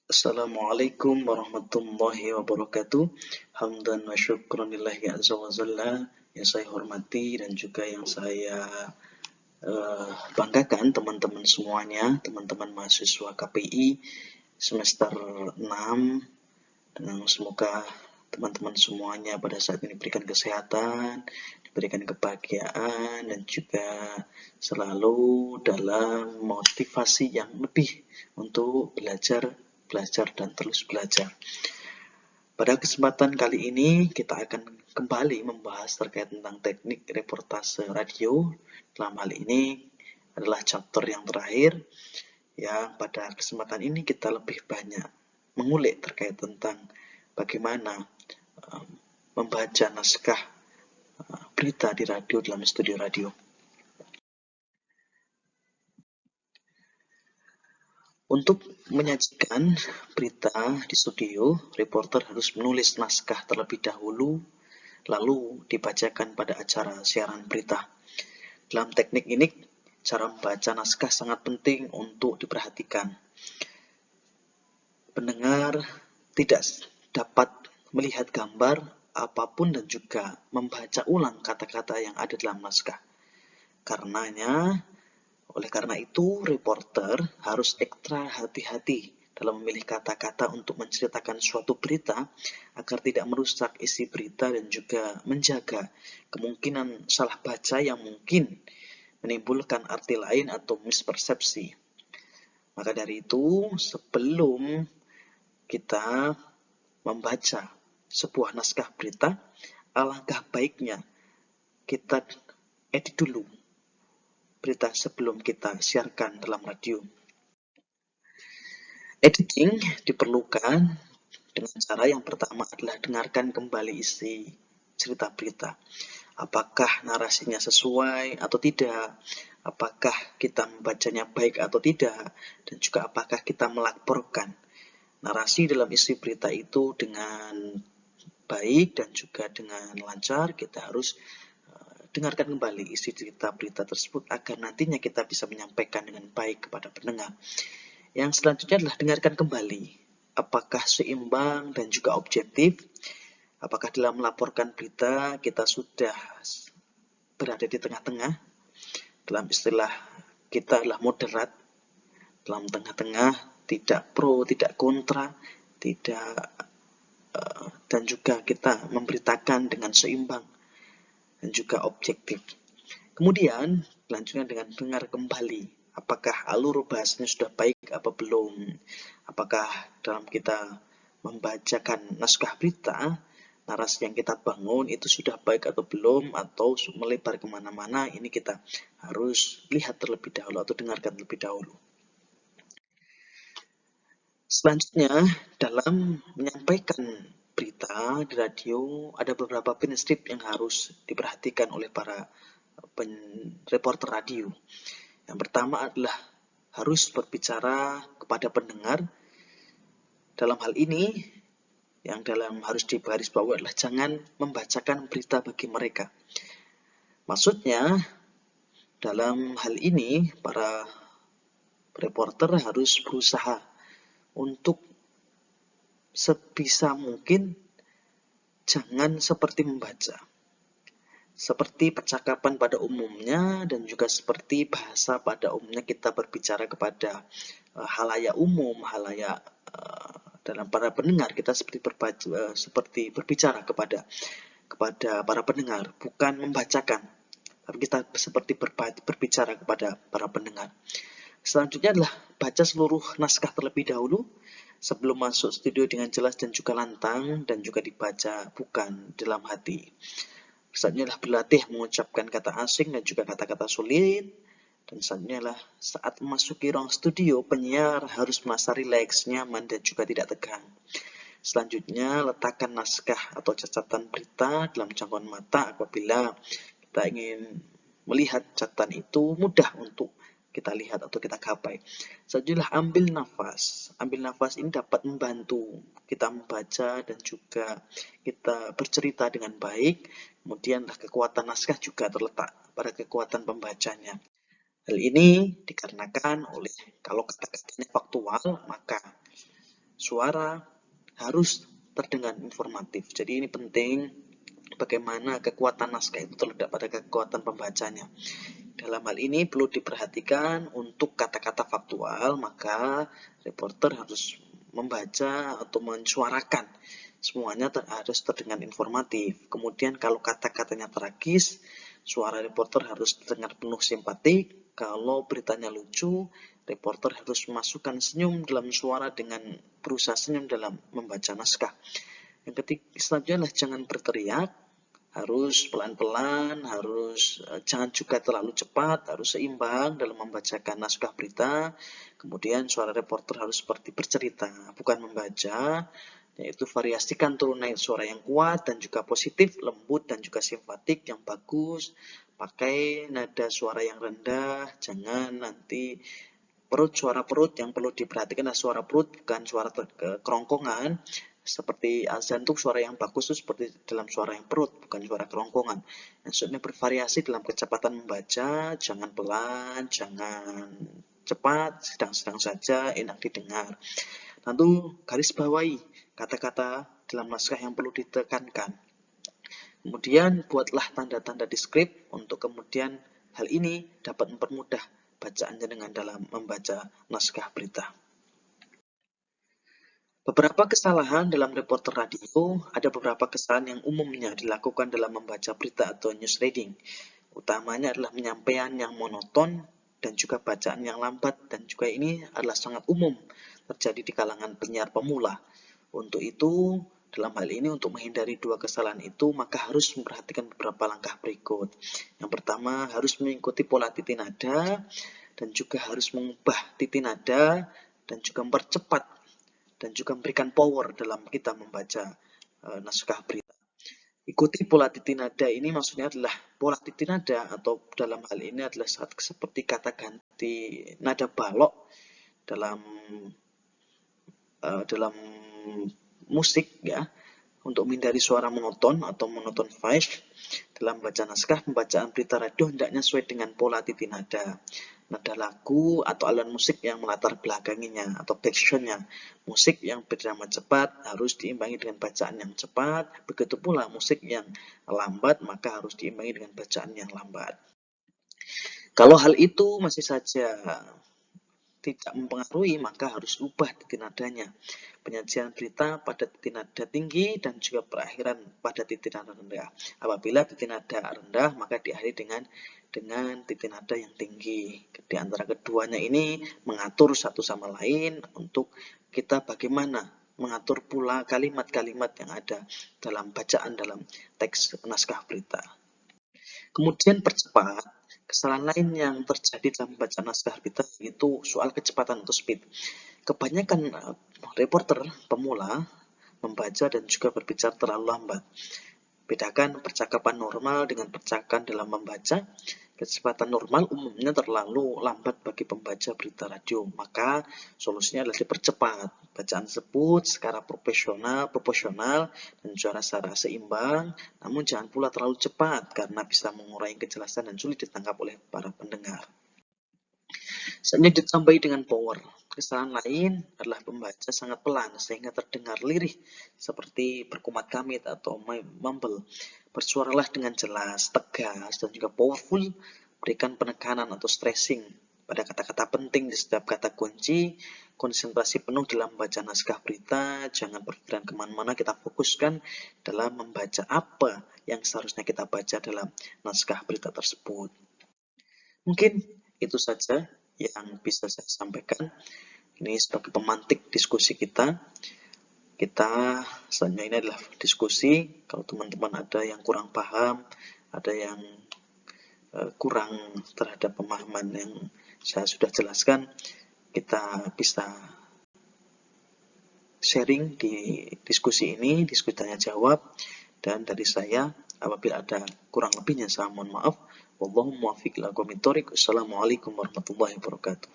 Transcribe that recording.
Assalamualaikum warahmatullahi wabarakatuh. Hamdan wa syukran lillahi azza wa jalla. Yang saya hormati dan juga yang saya banggakan teman-teman semuanya, teman-teman mahasiswa KPI semester 6, dan semoga teman-teman semuanya pada saat ini diberikan kesehatan, diberikan kebahagiaan, dan juga selalu dalam motivasi yang lebih untuk belajar dan terus belajar. Pada kesempatan kali ini kita akan kembali membahas terkait tentang teknik reportase radio. Dalam hal ini adalah chapter yang terakhir, yang pada kesempatan ini kita lebih banyak mengulik terkait tentang bagaimana membaca naskah berita di radio dalam studio radio. Untuk menyajikan berita di studio, reporter harus menulis naskah terlebih dahulu, lalu dibacakan pada acara siaran berita. Dalam teknik ini, cara membaca naskah sangat penting untuk diperhatikan. Pendengar tidak dapat melihat gambar apapun dan juga membaca ulang kata-kata yang ada dalam naskah. Oleh karena itu, reporter harus ekstra hati-hati dalam memilih kata-kata untuk menceritakan suatu berita agar tidak merusak isi berita dan juga menjaga kemungkinan salah baca yang mungkin menimbulkan arti lain atau mispersepsi. Maka dari itu, sebelum kita membaca sebuah naskah berita, alangkah baiknya kita edit dulu berita sebelum kita siarkan dalam radio. Editing diperlukan dengan cara yang pertama adalah dengarkan kembali isi cerita berita. Apakah narasinya sesuai atau tidak? Apakah kita membacanya baik atau tidak? Dan juga apakah kita melaporkan narasi dalam isi berita itu dengan baik dan juga dengan lancar? Kita harus dengarkan kembali isi cerita berita tersebut agar nantinya kita bisa menyampaikan dengan baik kepada pendengar. Yang selanjutnya adalah dengarkan kembali apakah seimbang dan juga objektif. Apakah dalam melaporkan berita kita sudah berada di tengah-tengah. Dalam istilah kita adalah moderat, dalam tengah-tengah, tidak pro, tidak kontra, tidak dan juga kita memberitakan dengan seimbang dan juga objektif. Kemudian selanjutnya dengan dengar kembali, apakah alur bahasanya sudah baik apa belum, apakah dalam kita membacakan naskah berita, narasi yang kita bangun itu sudah baik atau belum, atau melebar kemana-mana. Ini kita harus lihat terlebih dahulu atau dengarkan terlebih dahulu. Selanjutnya, dalam menyampaikan berita di radio, ada beberapa prinsip yang harus diperhatikan oleh para reporter radio. Yang pertama adalah harus berbicara kepada pendengar. Dalam hal ini, yang harus digarisbawahi adalah jangan membacakan berita bagi mereka. Maksudnya, dalam hal ini, para reporter harus berusaha untuk sebisa mungkin jangan seperti membaca. Seperti percakapan pada umumnya dan juga seperti bahasa pada umumnya kita berbicara kepada halayak umum, halayak dalam para pendengar, kita seperti berbicara kepada para pendengar, bukan membacakan, tapi kita seperti berbicara kepada para pendengar. Selanjutnya adalah baca seluruh naskah terlebih dahulu sebelum masuk studio dengan jelas dan juga lantang, dan juga dibaca bukan dalam hati. Selanjutnya adalah berlatih mengucapkan kata asing dan juga kata-kata sulit. Dan selanjutnya adalah saat memasuki ruang studio, penyiar harus merasa rileks, nyaman, dan juga tidak tegang. Selanjutnya, letakkan naskah atau catatan berita dalam jangkauan mata apabila kita ingin melihat catatan itu mudah untuk kita lihat atau kita gapai. Selanjutnya, ambil nafas. Ambil nafas ini dapat membantu kita membaca dan juga kita bercerita dengan baik. Kemudian kekuatan naskah juga terletak pada kekuatan pembacanya. Hal ini dikarenakan oleh kalau kata-katanya faktual, maka suara harus terdengar informatif. Jadi ini penting, bagaimana kekuatan naskah itu terletak pada kekuatan pembacanya. Dalam hal ini perlu diperhatikan untuk kata-kata faktual, maka reporter harus membaca atau mensuarakan semuanya harus terdengar informatif. Kemudian kalau kata-katanya tragis, suara reporter harus terdengar penuh simpatik. Kalau beritanya lucu, reporter harus memasukkan senyum dalam suara dengan berusaha senyum dalam membaca naskah. Yang ketiga, selanjutnya adalah jangan berteriak, harus pelan-pelan, harus jangan juga terlalu cepat, harus seimbang dalam membacakan naskah berita. Kemudian suara reporter harus seperti bercerita, bukan membaca, yaitu variasikan turun naik suara yang kuat dan juga positif, lembut dan juga simpatik yang bagus. Pakai nada suara yang rendah, jangan nanti suara perut yang perlu diperhatikan adalah suara perut, bukan suara kerongkongan. Seperti azan tuh suara yang bagus itu seperti dalam suara yang perut, bukan suara kerongkongan. Maksudnya bervariasi dalam kecepatan membaca, jangan pelan, jangan cepat, sedang-sedang saja, enak didengar. Lalu garis bawahi kata-kata dalam naskah yang perlu ditekankan. Kemudian buatlah tanda-tanda di skrip untuk kemudian hal ini dapat mempermudah bacaannya dengan dalam membaca naskah berita. Beberapa kesalahan dalam reporter radio, ada beberapa kesalahan yang umumnya dilakukan dalam membaca berita atau news reading. Utamanya adalah penyampaian yang monoton dan juga bacaan yang lambat, dan juga ini adalah sangat umum terjadi di kalangan penyiar pemula. Untuk itu, dalam hal ini untuk menghindari dua kesalahan itu, maka harus memperhatikan beberapa langkah berikut. Yang pertama, harus mengikuti pola titik nada, dan juga harus mengubah titik nada, dan juga mempercepat dan juga memberikan power dalam kita membaca naskah berita. Ikuti pola titik nada ini maksudnya adalah pola titik nada atau dalam hal ini adalah seperti kata ganti nada balok dalam musik ya, untuk menghindari suara monoton atau monoton voice. Dalam baca naskah, pembacaan berita radio hendaknya sesuai dengan pola titik nada lagu atau alat musik yang melatar belakanginya atau backsoundnya. Musik yang bernama cepat harus diimbangi dengan bacaan yang cepat, begitu pula musik yang lambat maka harus diimbangi dengan bacaan yang lambat. Kalau hal itu masih saja tidak mempengaruhi, maka harus ubah titik nadanya. Penyajian berita pada titik nada tinggi dan juga perakhiran pada titik nada rendah. Apabila titik nada rendah, maka diakhiri dengan titik nada yang tinggi. Di antara keduanya ini mengatur satu sama lain untuk kita bagaimana mengatur pula kalimat-kalimat yang ada dalam bacaan dalam teks naskah berita. Kemudian percepat. Kesalahan lain yang terjadi dalam membaca naskah berita itu soal kecepatan atau speed. Kebanyakan reporter pemula membaca dan juga berbicara terlalu lambat. Bedakan percakapan normal dengan percakapan dalam membaca. Kecepatan normal umumnya terlalu lambat bagi pembaca berita radio, maka solusinya adalah dipercepat. Bacaan tersebut secara proporsional dan secara seimbang, namun jangan pula terlalu cepat karena bisa mengurangi kejelasan dan sulit ditangkap oleh para pendengar. Selanjutnya ditambahi dengan power. Kesalahan lain adalah pembaca sangat pelan sehingga terdengar lirih seperti berkumat kamit atau mumble. Bersuaralah dengan jelas, tegas, dan juga powerful. Berikan penekanan atau stressing pada kata-kata penting di setiap kata kunci. Konsentrasi penuh dalam membaca naskah berita. Jangan berpikiran kemana-mana, kita fokuskan dalam membaca apa yang seharusnya kita baca dalam naskah berita tersebut. Mungkin itu saja yang bisa saya sampaikan. Ini sebagai pemantik diskusi kita. Selanjutnya ini adalah diskusi. Kalau teman-teman ada yang kurang paham, ada yang kurang terhadap pemahaman yang saya sudah jelaskan, kita bisa sharing di diskusi ini, diskusi tanya jawab. Dan dari saya, apabila ada kurang lebihnya saya mohon maaf. Wallahul muwaffiq ila aqwamit thoriq. Wassalamualaikum warahmatullahi wabarakatuh.